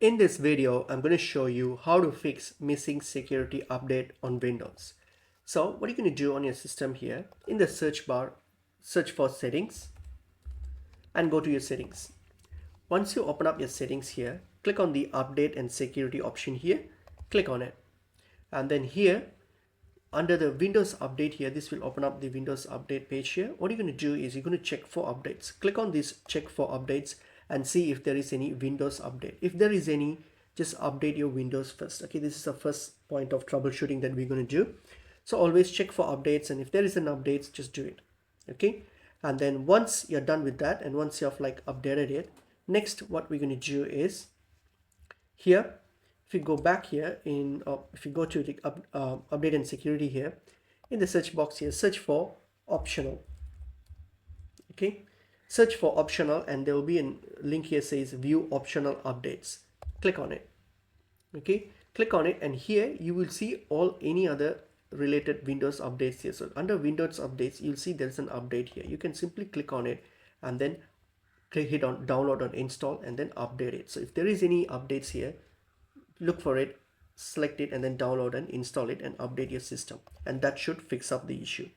In this video, I'm going to show you how to fix missing security update on Windows. So what you're going to do on your system here, in the search bar, search for settings and go to your settings. Once you open up your settings here, click on the update and security option here, click on it. And then here, under the Windows update here, this will open up the Windows update page here. What you're going to do is you're going to check for updates. Click on this check for updates and see if there is any Windows update. If there is any, just update your Windows first. Okay, this is the first point of troubleshooting that we're going to do. So always check for updates, and if there is an update, just do it. Okay, and then once you're done with that and once you have like updated it, next what we're going to do is here, if you go back here in if you go to the update and security here, in the search box here, search for optional. Okay, search for optional and there will be a link here says view optional updates. Click on it. Okay, click on it and here you will see all any other related Windows updates here. So under Windows updates, you'll see there's an update here. You can simply click on it and then hit on download or install and then update it. So if there is any updates here, look for it, select it and then download and install it and update your system, and that should fix up the issue.